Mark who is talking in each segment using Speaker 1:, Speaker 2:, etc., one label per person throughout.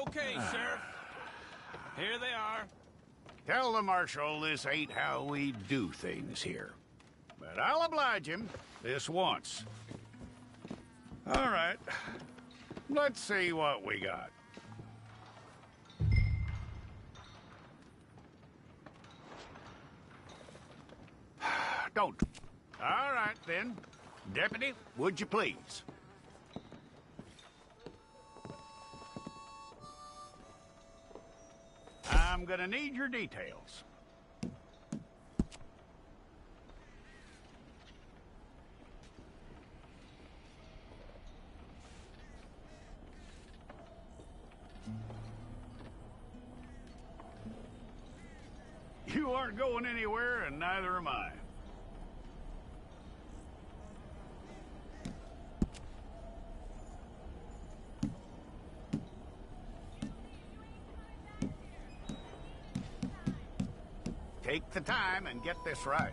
Speaker 1: Okay, Sheriff. Here they are.
Speaker 2: Tell the Marshal this ain't how we do things here. But I'll oblige him this once. All right. Let's see what we got. Don't. All right, then. Deputy, would you please? I'm gonna need your details. You aren't going anywhere, and neither am I. Take the time and get this right.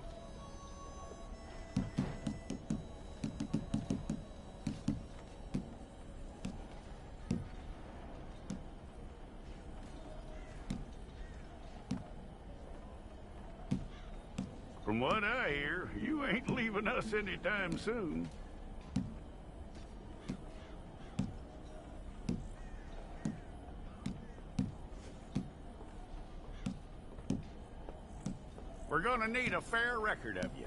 Speaker 2: From what I hear, you ain't leaving us anytime soon. We're gonna need a fair record of you.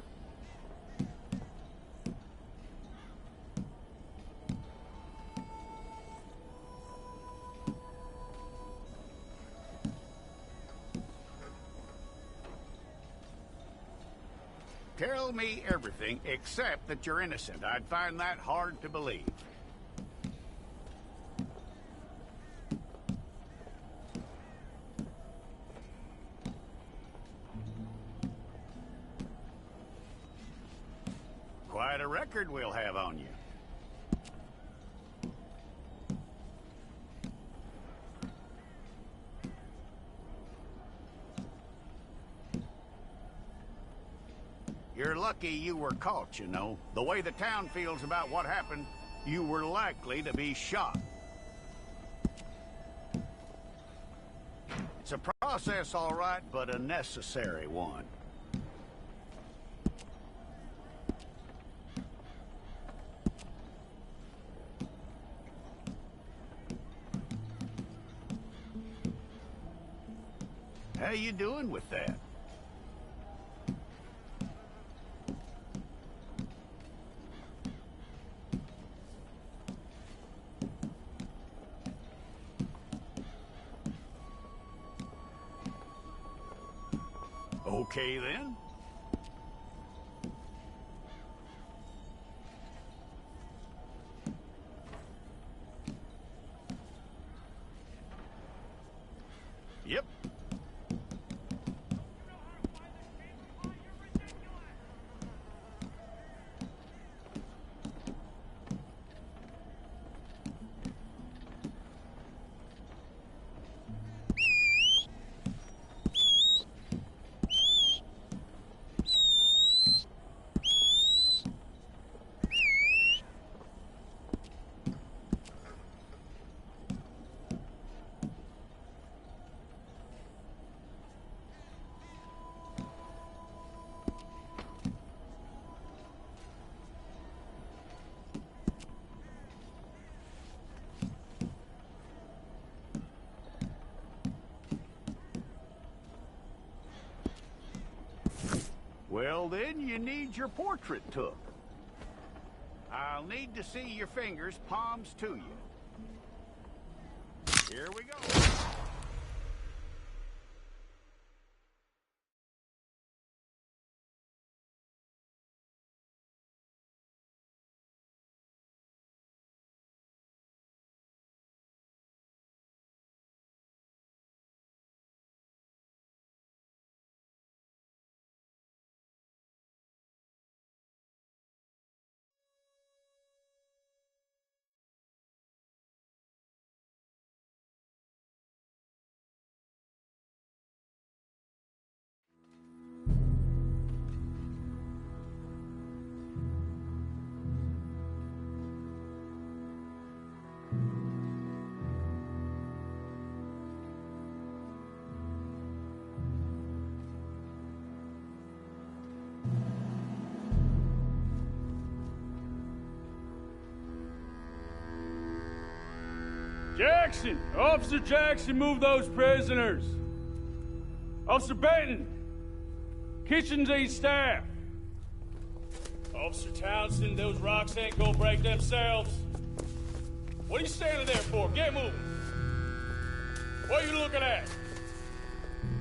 Speaker 2: Tell me everything except that you're innocent. I'd find that hard to believe. Quite a record we'll have on you. You're lucky you were caught, you know. The way the town feels about what happened, you were likely to be shot. It's a process, all right, but a necessary one. How you doing with that? Okay, then. Yep. Well, then you need your portrait took. I'll need to see your fingers, palms to you. Here we go.
Speaker 3: Jackson! Officer Jackson, move those prisoners! Officer Benton! Kitchens aid staff! Officer Townsend, those rocks ain't gonna break themselves. What are you standing there for? Get moving! What are you looking at?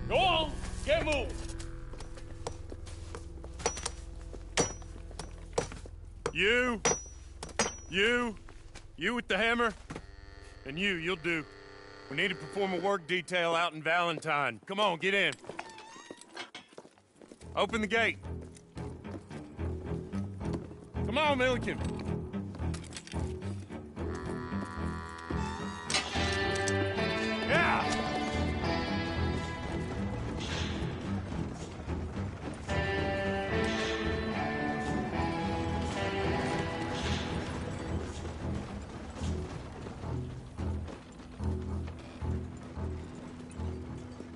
Speaker 3: Go on, get moving!
Speaker 4: You with the hammer? And you'll do. We need to perform a work detail out in Valentine. Come on, get in. Open the gate. Come on, Milliken. Yeah!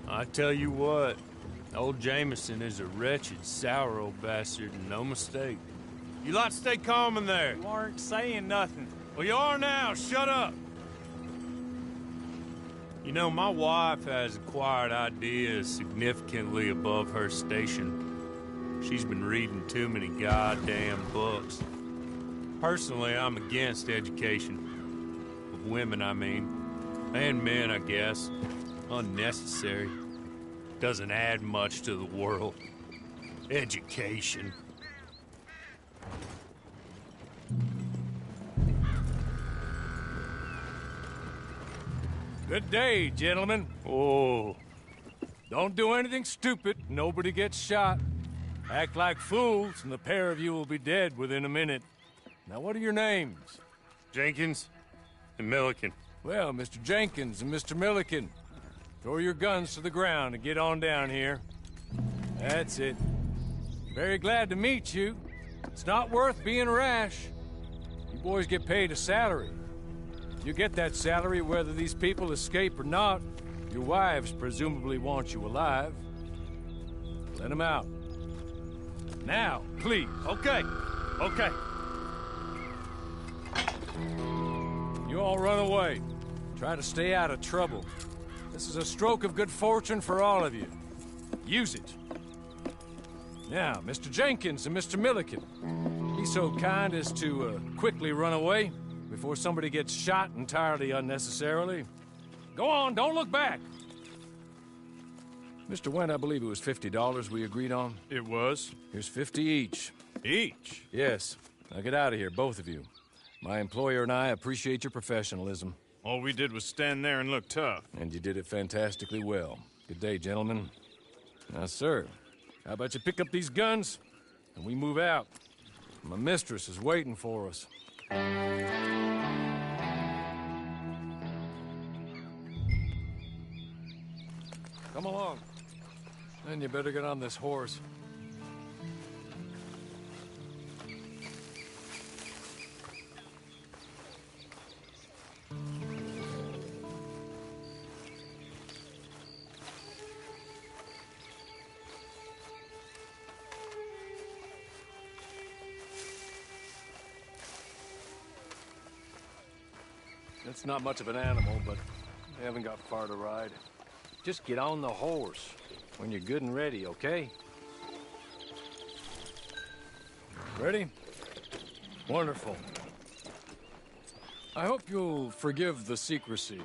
Speaker 5: I tell you what, old Jameson is a wretched, sour old bastard, and no mistake.
Speaker 4: You lot stay calm in there.
Speaker 1: You aren't saying nothing.
Speaker 4: Well, you are now. Shut up.
Speaker 5: You know, my wife has acquired ideas significantly above her station. She's been reading too many goddamn books. Personally, I'm against education. Of women, I mean. And men, I guess. Unnecessary. Doesn't add much to the world. Education.
Speaker 3: Good day, gentlemen.
Speaker 5: Oh,
Speaker 3: Don't do anything stupid. Nobody gets shot. Act like fools, and the pair of you will be dead within a minute. Now, what are your names?
Speaker 4: Jenkins and Milliken.
Speaker 3: Well, Mr. Jenkins and Mr. Milliken, throw your guns to the ground and get on down here. That's it. Very glad to meet you. It's not worth being rash. You boys get paid a salary. You get that salary whether these people escape or not. Your wives presumably want you alive. Let them out. Now, please.
Speaker 4: Okay.
Speaker 3: You all run away. Try to stay out of trouble. This is a stroke of good fortune for all of you. Use it. Now, Mr. Jenkins and Mr. Milliken, be so kind as to quickly run away before somebody gets shot entirely unnecessarily. Go on, don't look back. Mr. Wendt, I believe it was $50 we agreed on.
Speaker 4: It was.
Speaker 3: Here's 50 each.
Speaker 4: Each?
Speaker 3: Yes. Now get out of here, both of you. My employer and I appreciate your professionalism.
Speaker 4: All we did was stand there and look tough.
Speaker 3: And you did it fantastically well. Good day, gentlemen. Now, sir, how about you pick up these guns and we move out? My mistress is waiting for us. Come along. Then you better get on this horse. It's not much of an animal, but we haven't got far to ride. Just get on the horse when you're good and ready, okay? Ready? Wonderful. I hope you'll forgive the secrecy.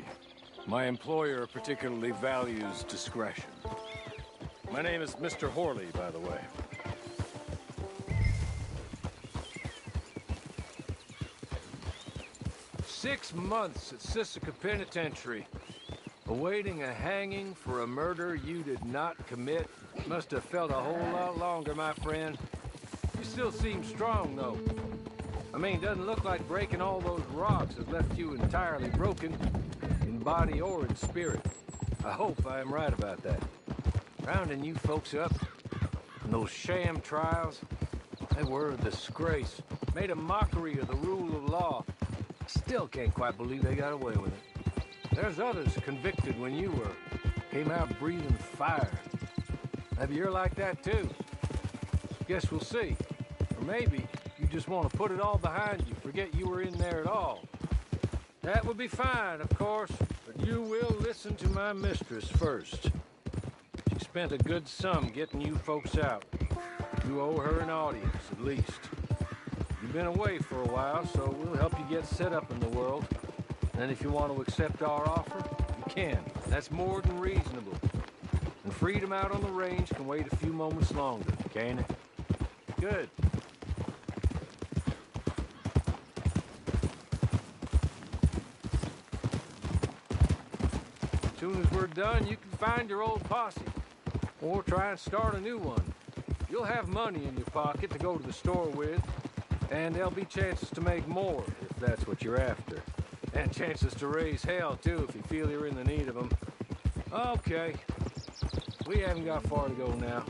Speaker 3: My employer particularly values discretion. My name is Mr. Horley, by the way. "6 months at Sisika Penitentiary, awaiting a hanging for a murder you did not commit. Must have felt a whole lot longer, my friend. You still seem strong, though. I mean, doesn't look like breaking all those rocks has left you entirely broken, in body or in spirit. I hope I am right about that. Rounding you folks up, and those sham trials, they were a disgrace. Made a mockery of the rule of law. Still can't quite believe they got away with it. There's others convicted when you were. Came out breathing fire. Maybe you're like that too. Guess we'll see. Or maybe you just want to put it all behind you, forget you were in there at all. That would be fine, of course, but you will listen to my mistress first. She spent a good sum getting you folks out. You owe her an audience, at least. You've been away for a while, so we'll help you get set up in the world. And if you want to accept our offer, you can. That's more than reasonable. And freedom out on the range can wait a few moments longer, can't it? Good. As soon as we're done, you can find your old posse. Or try and start a new one. You'll have money in your pocket to go to the store with, and there'll be chances to make more, if that's what you're after. And chances to raise hell, too, if you feel you're in the need of them. Okay. We haven't got far to go now.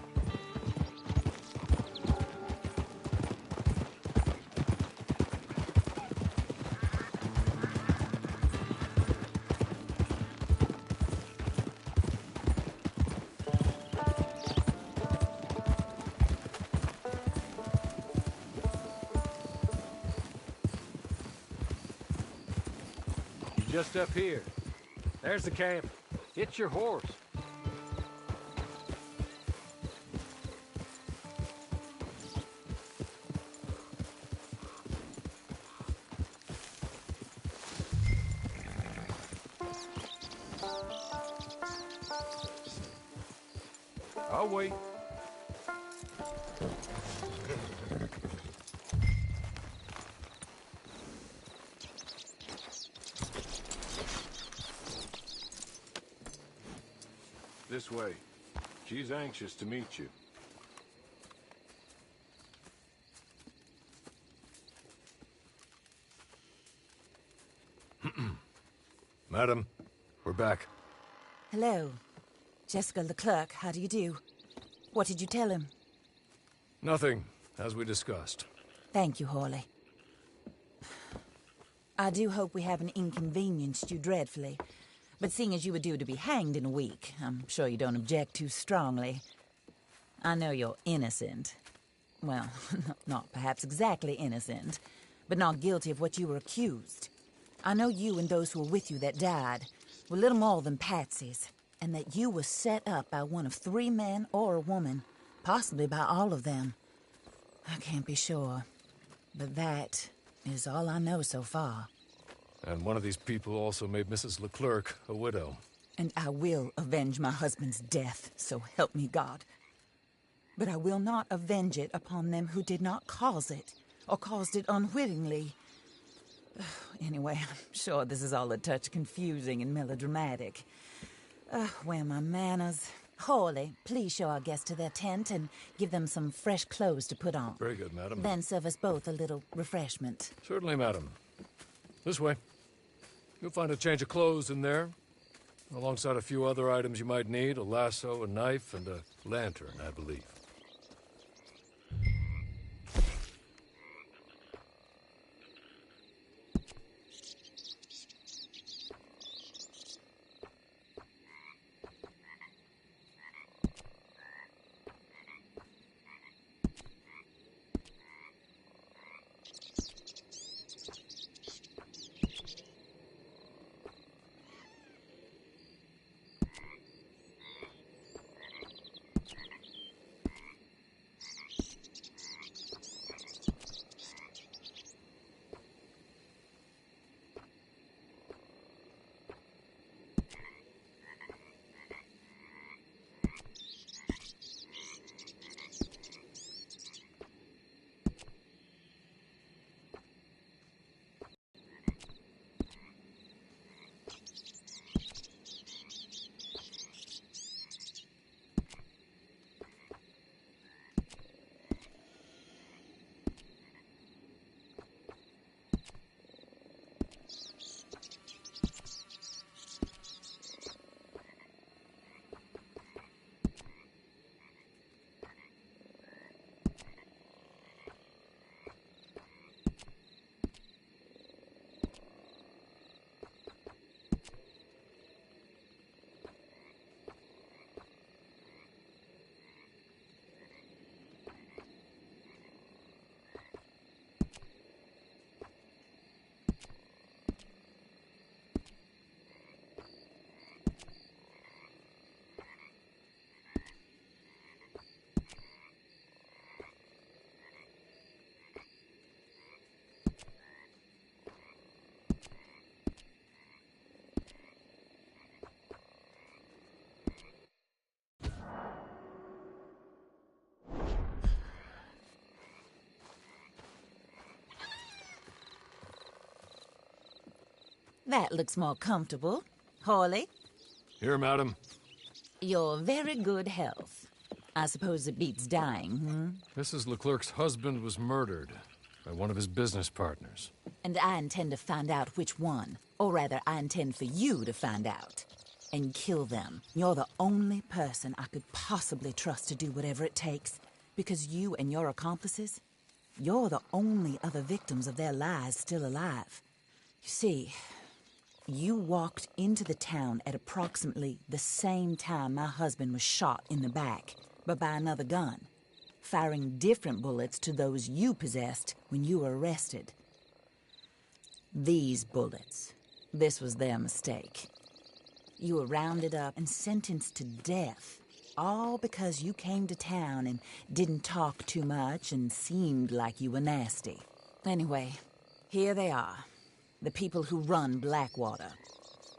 Speaker 3: Just up here. There's the camp. It's your horse. I'll wait. This way. She's anxious to meet you. Madam, we're back.
Speaker 6: Hello. Jessica Leclerc, how do you do? What did you tell him?
Speaker 3: Nothing, as we discussed.
Speaker 6: Thank you, Hawley. I do hope we haven't inconvenienced you dreadfully. But seeing as you were due to be hanged in a week, I'm sure you don't object too strongly. I know you're innocent. Well, not perhaps exactly innocent, but not guilty of what you were accused. I know you and those who were with you that died were little more than patsies, and that you were set up by one of 3 men or a woman, possibly by all of them. I can't be sure, but that is all I know so far.
Speaker 3: And one of these people also made Mrs. Leclerc a widow.
Speaker 6: And I will avenge my husband's death, so help me God. But I will not avenge it upon them who did not cause it, or caused it unwittingly. Anyway, I'm sure this is all a touch confusing and melodramatic. Where are my manners? Hawley, please show our guests to their tent and give them some fresh clothes to put on.
Speaker 3: Very good, madam.
Speaker 6: Then serve us both a little refreshment.
Speaker 3: Certainly, madam. This way. You'll find a change of clothes in there, alongside a few other items you might need, a lasso, a knife, and a lantern, I believe.
Speaker 6: That looks more comfortable. Hawley,
Speaker 3: Here, madam.
Speaker 6: your very good health. I suppose it beats dying,
Speaker 3: Mrs. Leclerc's husband was murdered by one of his business partners.
Speaker 6: And I intend to find out which one. Or rather, I intend for you to find out. And kill them. You're the only person I could possibly trust to do whatever it takes. Because you and your accomplices, you're the only other victims of their lies still alive. You see, you walked into the town at approximately the same time my husband was shot in the back, but by another gun, firing different bullets to those you possessed when you were arrested. These bullets, this was their mistake. You were rounded up and sentenced to death, all because you came to town and didn't talk too much and seemed like you were nasty. Anyway, here they are, the people who run Blackwater.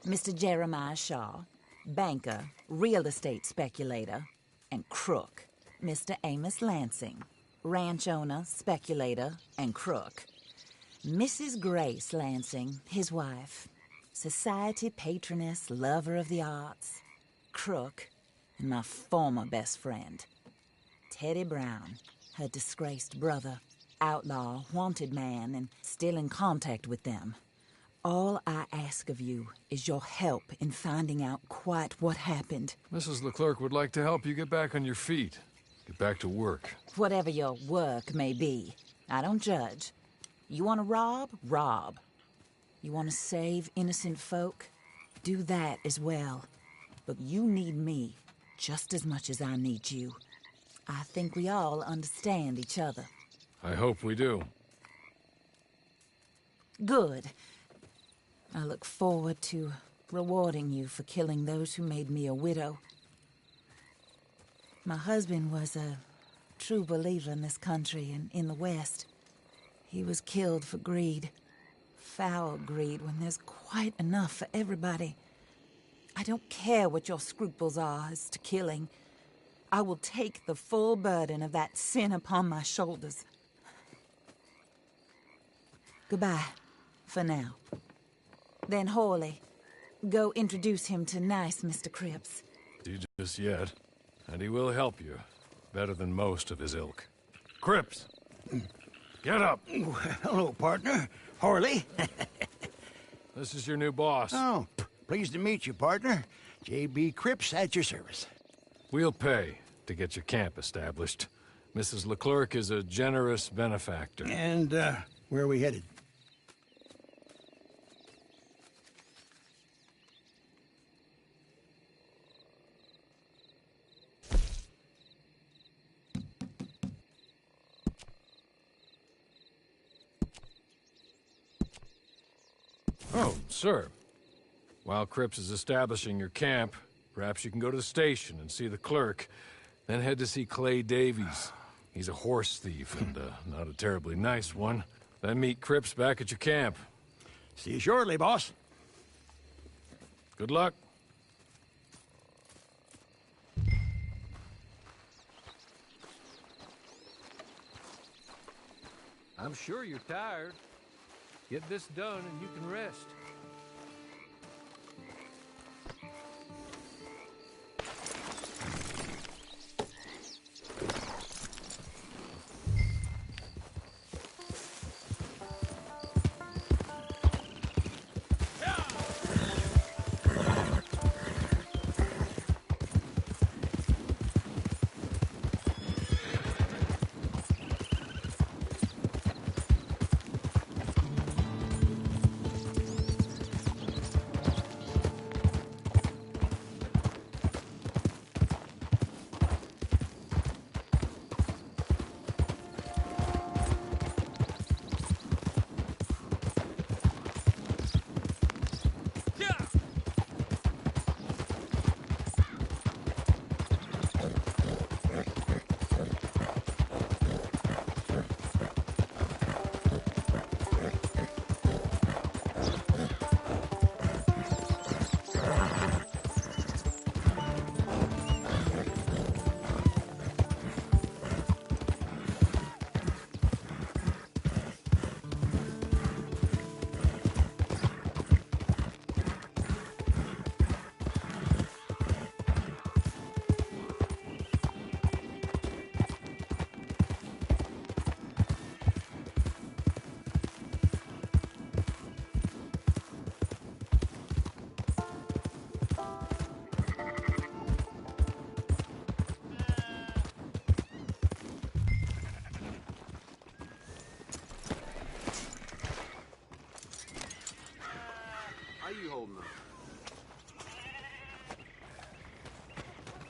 Speaker 6: Mr. Jeremiah Shaw, banker, real estate speculator, and crook. Mr. Amos Lansing, ranch owner, speculator, and crook. Mrs. Grace Lansing, his wife, society patroness, lover of the arts, crook, and my former best friend, Teddy Brown, her disgraced brother, outlaw, wanted man, and still in contact with them. All I ask of you is your help in finding out quite what happened.
Speaker 3: Mrs. Leclerc would like to help you get back on your feet. Get back to work.
Speaker 6: Whatever your work may be, I don't judge. You want to rob? Rob. You want to save innocent folk? Do that as well. But you need me just as much as I need you. I think we all understand each other.
Speaker 3: I hope we do.
Speaker 6: Good. I look forward to rewarding you for killing those who made me a widow. My husband was a true believer in this country and in the West. He was killed for greed. Foul greed when there's quite enough for everybody. I don't care what your scruples are as to killing. I will take the full burden of that sin upon my shoulders. Goodbye, for now. Then Hawley, go introduce him to nice Mr. Cripps.
Speaker 3: Just yet. And he will help you. Better than most of his ilk. Cripps! Get up!
Speaker 7: Hello, partner. Hawley.
Speaker 3: This is your new boss.
Speaker 7: Oh, pleased to meet you, partner. J.B. Cripps at your service.
Speaker 3: We'll pay to get your camp established. Mrs. Leclerc is a generous benefactor.
Speaker 7: And, where are we headed?
Speaker 3: Oh, sir. While Cripps is establishing your camp, perhaps you can go to the station and see the clerk, then head to see Clay Davies. He's a horse thief and not a terribly nice one. Then meet Cripps back at your camp.
Speaker 7: See you shortly, boss.
Speaker 3: Good luck. I'm sure you're tired. Get this done and you can rest.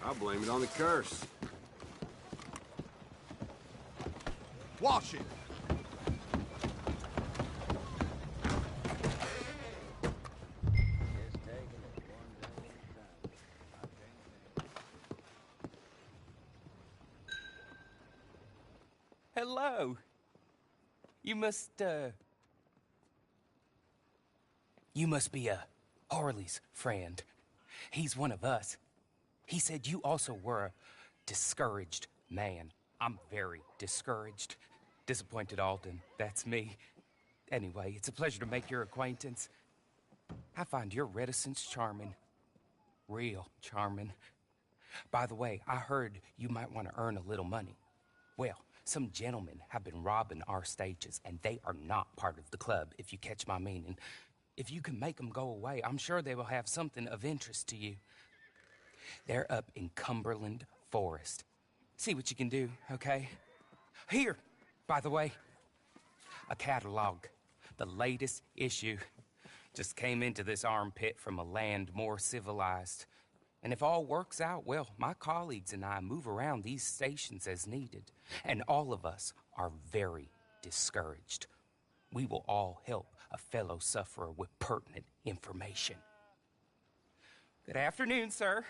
Speaker 8: I'll blame it on the curse.
Speaker 9: Wash it.
Speaker 10: Hello. You must be Harley's friend. He's one of us. He said you also were a discouraged man. I'm very discouraged. Disappointed Alden, that's me. Anyway, it's a pleasure to make your acquaintance. I find your reticence charming. Real charming. By the way, I heard you might want to earn a little money. Well, some gentlemen have been robbing our stages, and they are not part of the club, if you catch my meaning. If you can make them go away, I'm sure they will have something of interest to you. They're up in Cumberland Forest. See what you can do, okay? Here, by the way, a catalog. The latest issue. Just came into this armpit from a land more civilized. And if all works out, well, my colleagues and I move around these stations as needed. And all of us are very discouraged. We will all help a fellow sufferer with pertinent information. Good afternoon, sir.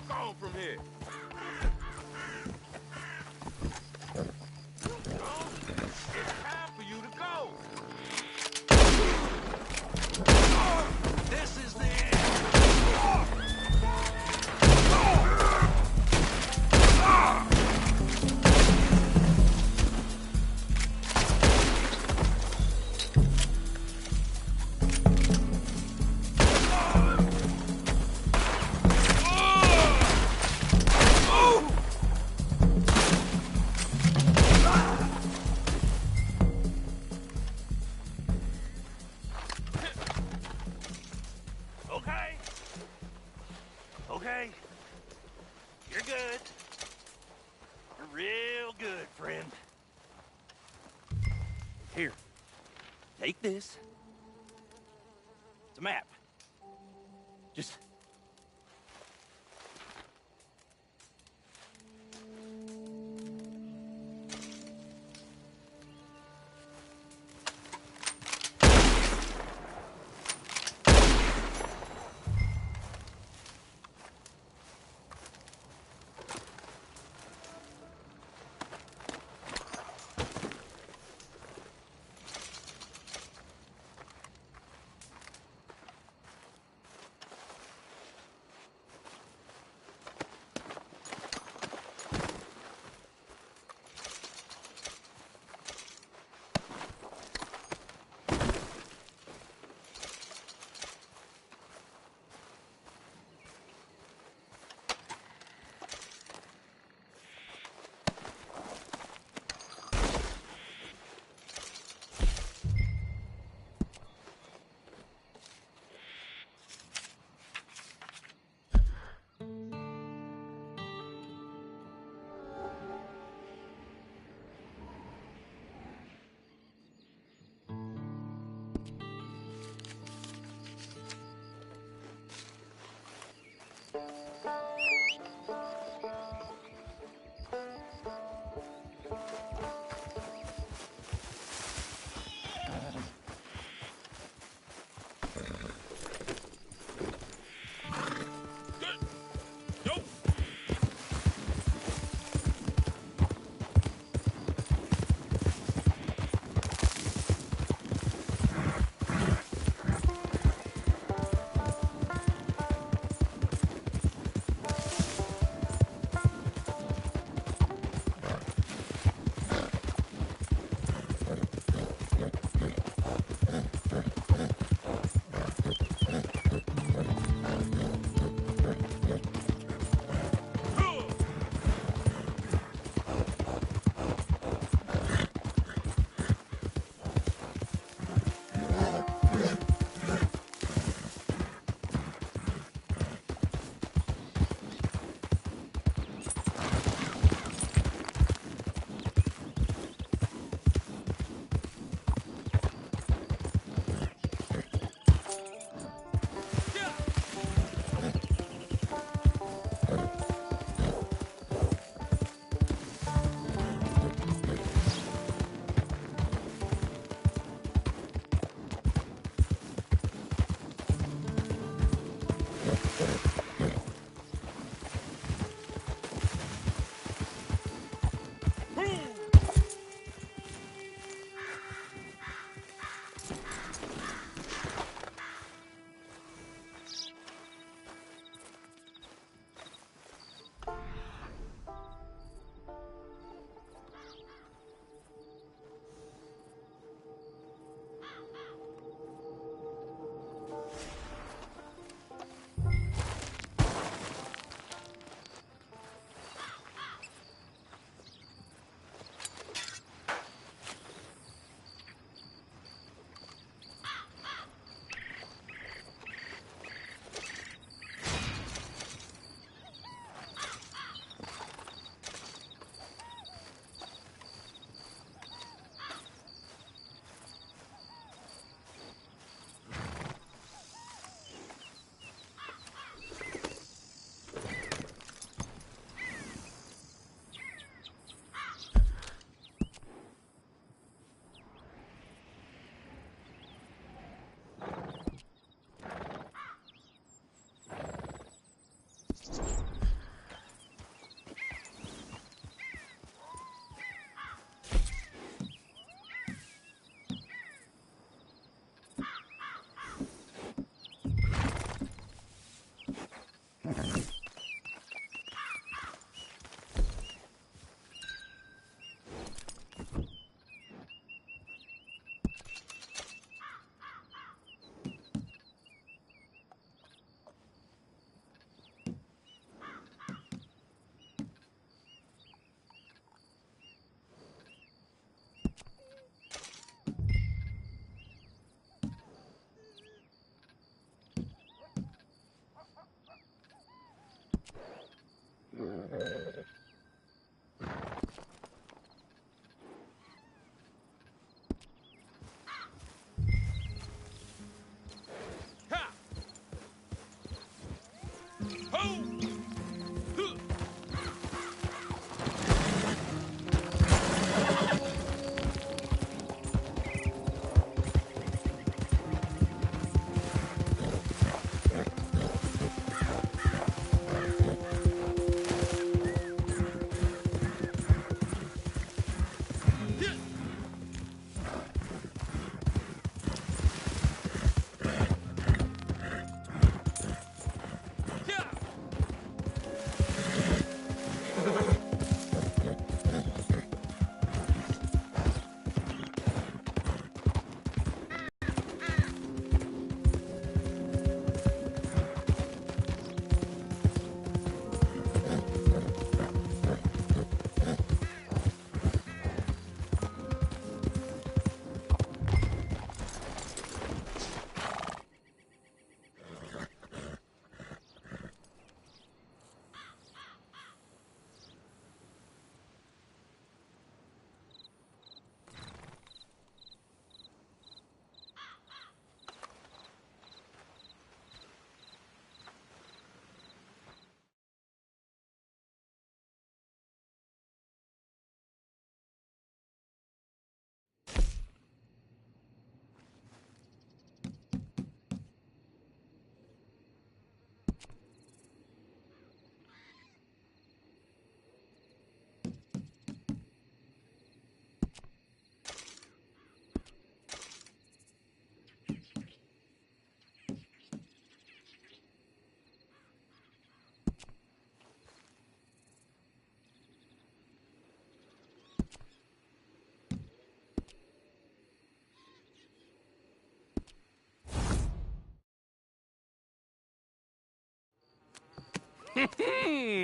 Speaker 9: Gone from here. It's time for you to go. This is the end. Okay. You're good. You're real good, friend. Here. Take this. It's a map. Just...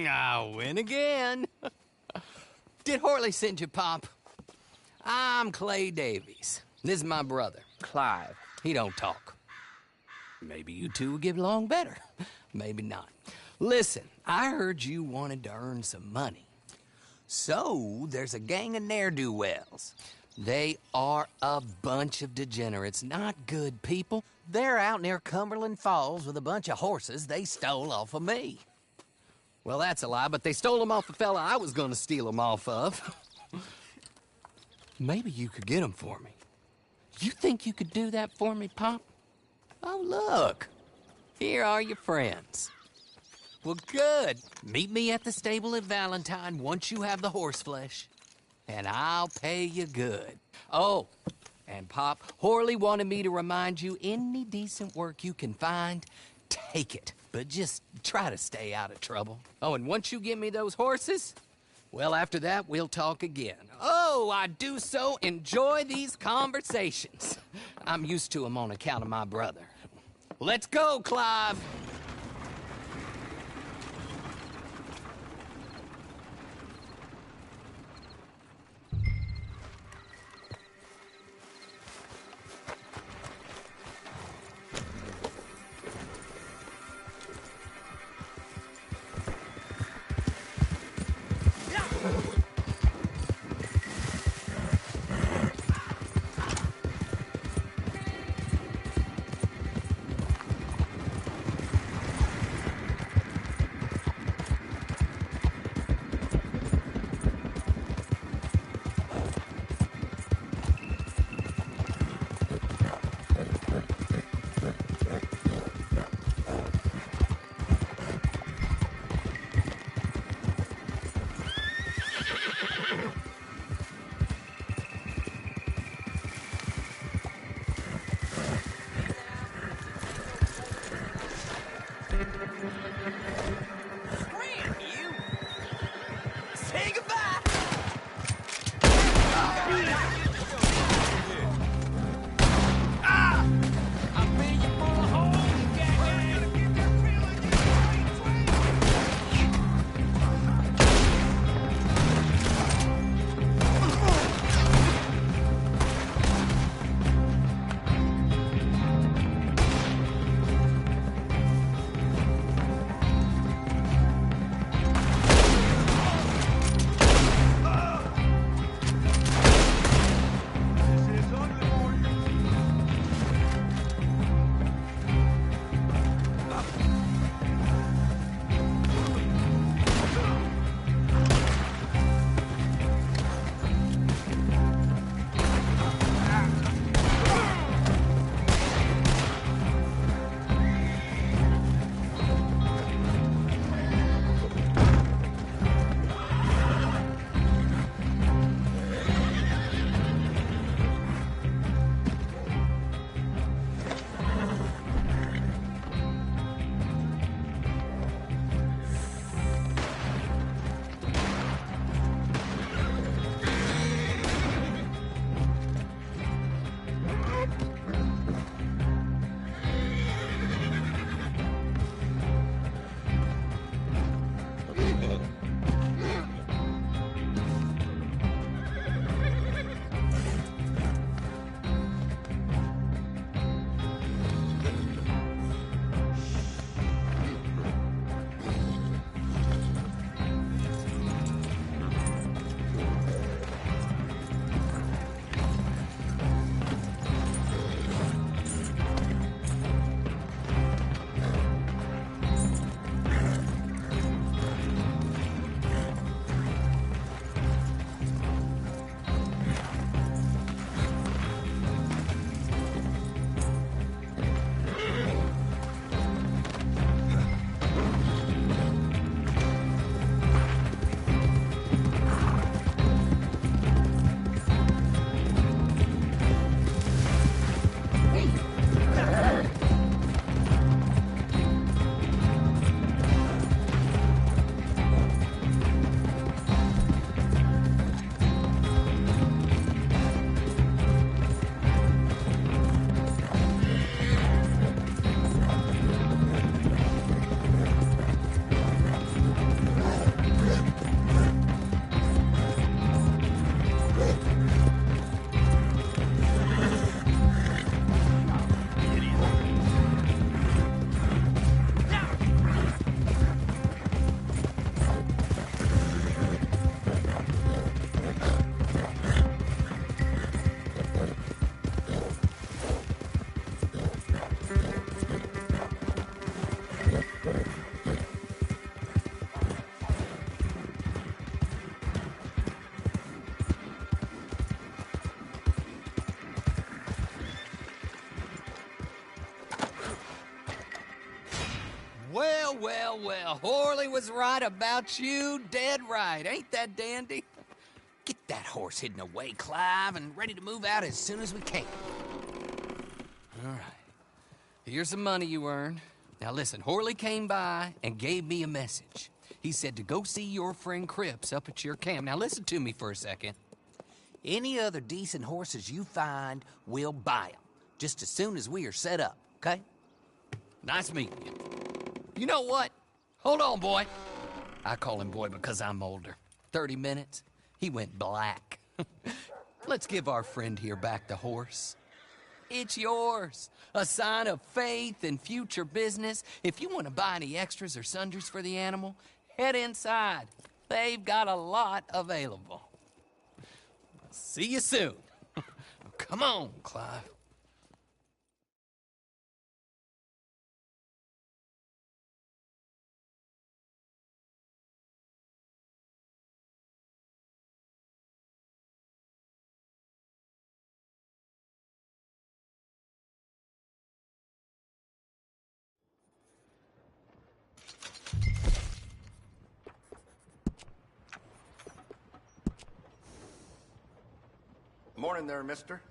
Speaker 8: I win again. Did Horley send you, Pop? I'm Clay Davies. This is my brother, Clive. He don't talk. Maybe you two will get along better. Maybe not. Listen, I heard you wanted to earn some money. So, there's a gang of ne'er-do-wells. They are a bunch of degenerates, not good people. They're out near Cumberland Falls with a bunch of horses they stole off of me. Well, that's a lie, but they stole them off the fella I was gonna steal them off of. Maybe you could get them for me. You think you could do that for me, Pop? Oh, look. Here are your friends. Well, good. Meet me at the stable at Valentine once you have the horse flesh. And I'll pay you good. Oh, and Pop, Horley wanted me to remind you, any decent work you can find, take it. But just try to stay out of trouble. Oh, and once you give me those horses, well, after that, we'll talk again. Oh, I do so enjoy these conversations. I'm used to them on account of my brother. Let's go, Clive. Well, Horley was right about you, dead right. Ain't that dandy? Get that horse hidden away, Clive, and ready to move out as soon as we can. All right. Here's the money you earned. Now listen, Horley came by and gave me a message. He said to go see your friend Cripps up at your camp. Now listen to me for a second. Any other decent horses you find, we'll buy them. Just as soon as we are set up, okay? Nice meeting you. You know what? Hold on, boy. I call him boy because I'm older. 30 minutes, he went black. Let's give our friend here back the horse. It's yours. A sign of faith and future business. If you want to buy any extras or sundries for the animal, head inside. They've got a lot available. See you soon. Come on, Clive.
Speaker 11: Morning there, mister.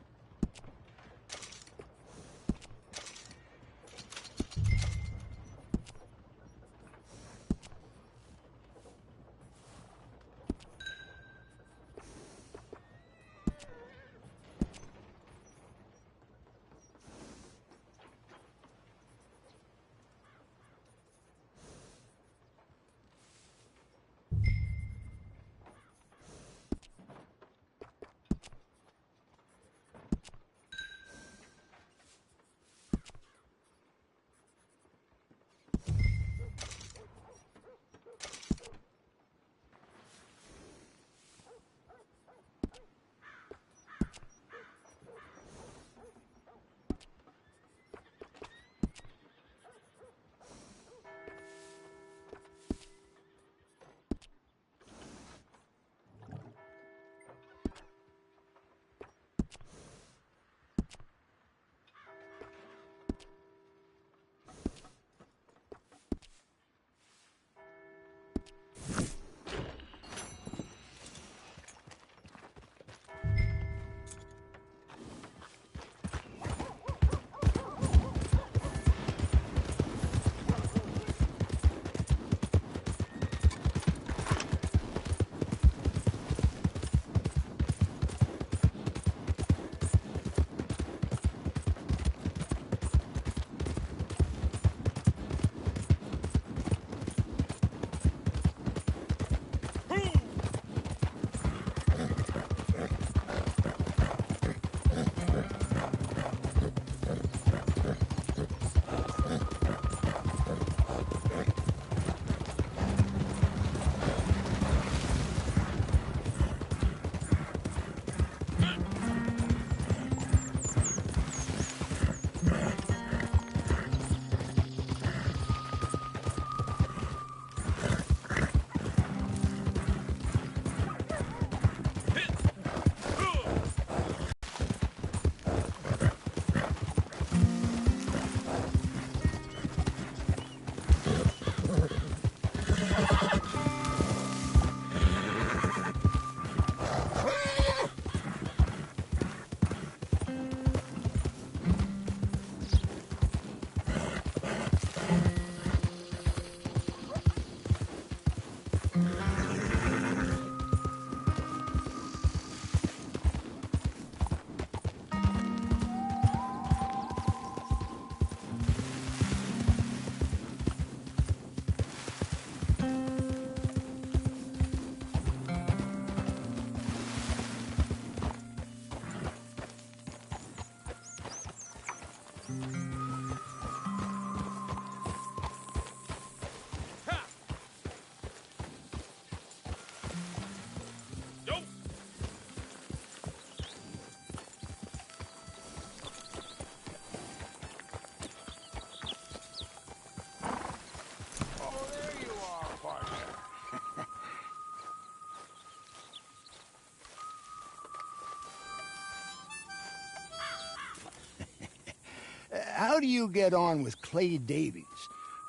Speaker 7: How do you get on with Clay Davies?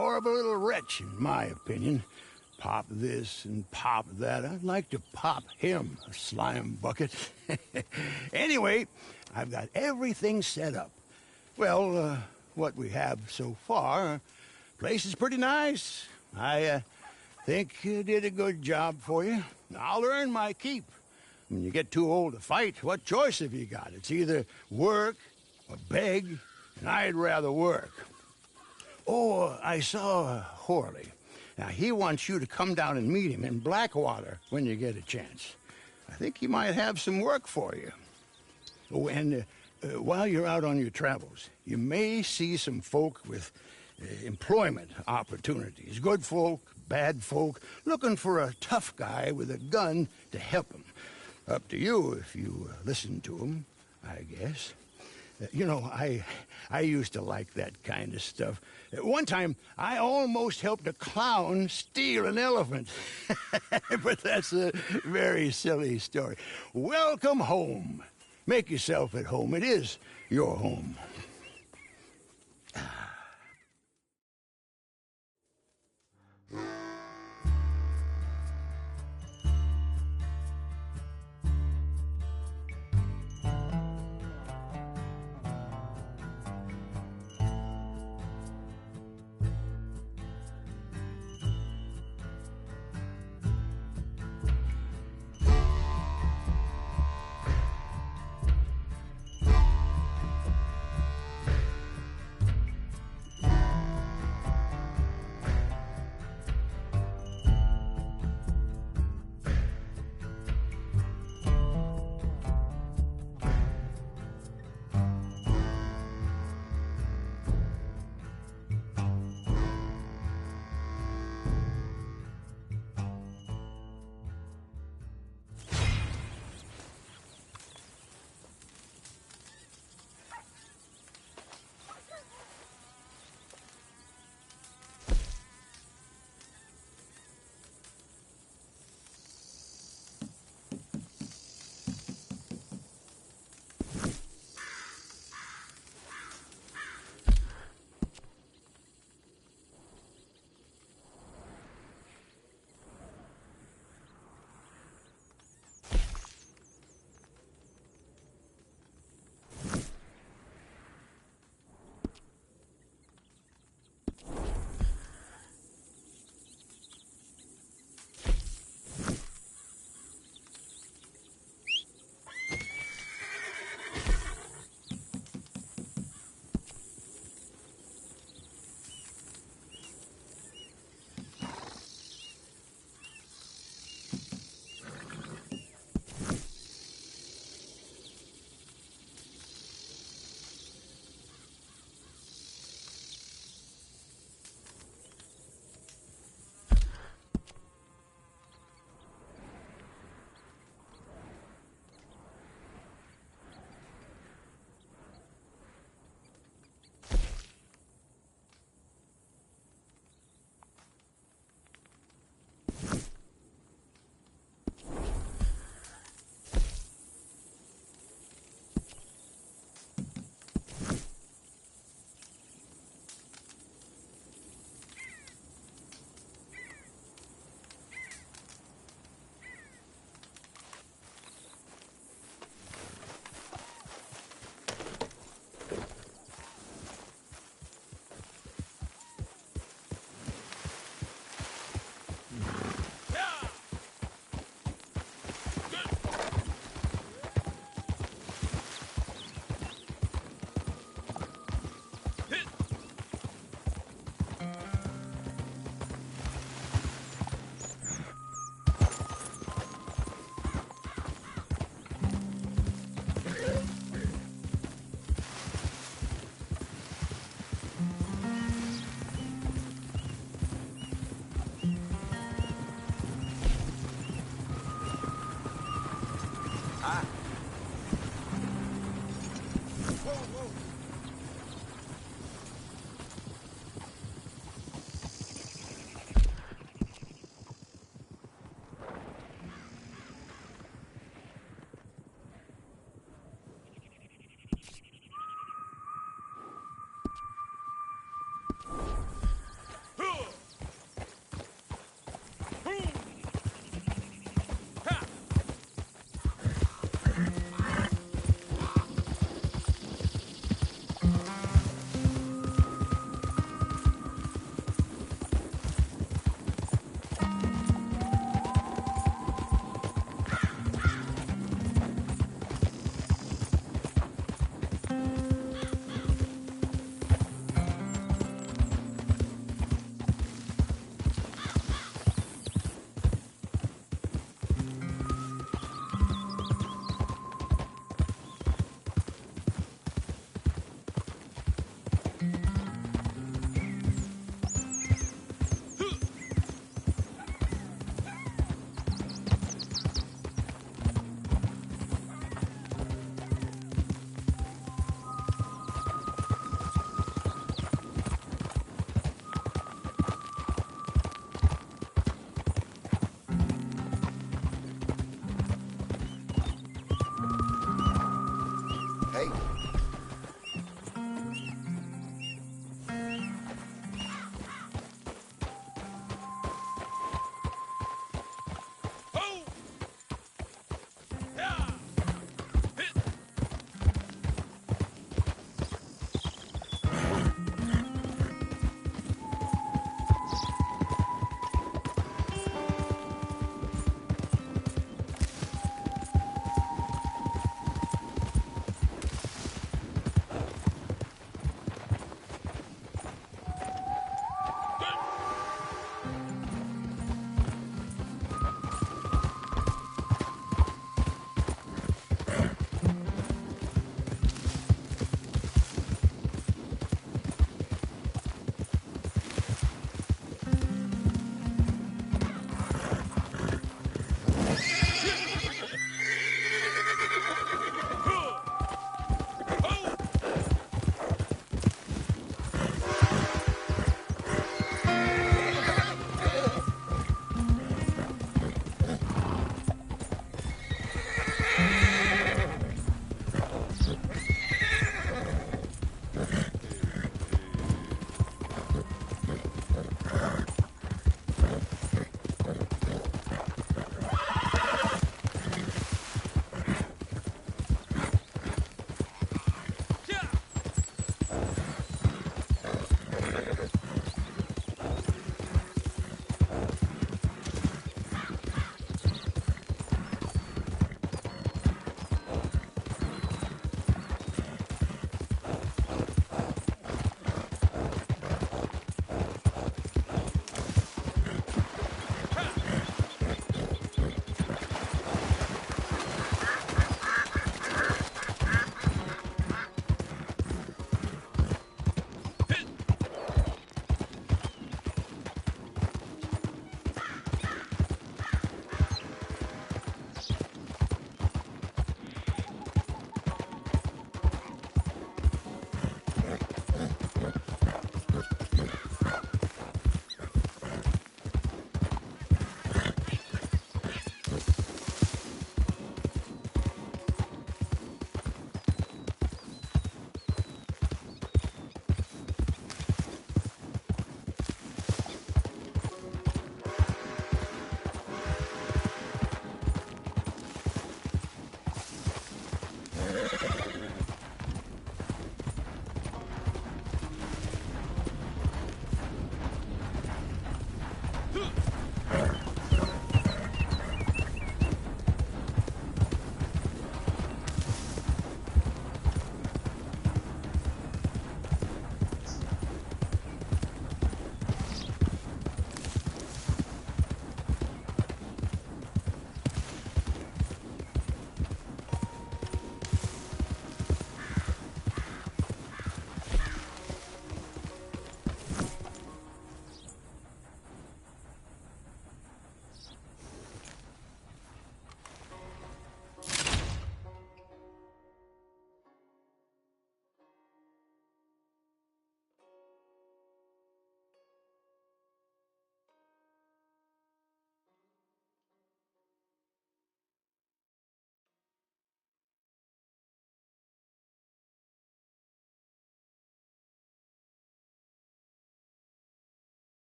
Speaker 7: horrible little wretch, in my opinion. Pop this and pop that. I'd like to pop him, a slime bucket. Anyway, I've got everything set up. Well, what we have so far, place is pretty nice. I think you did a good job for you. I'll earn my keep. When you get too old to fight, what choice have you got? It's either work or beg, and I'd rather work. Oh, I saw Horley. Now, he wants you to come down and meet him in Blackwater when you get a chance. I think he might have some work for you. Oh, and while you're out on your travels, you may see some folk with employment opportunities. Good folk, bad folk, looking for a tough guy with a gun to help them. Up to you if you listen to them, I guess. You know, I used to like that kind of stuff. One time, I almost helped a clown steal an elephant. But that's a very silly story. Welcome home. Make yourself at home. It is your home.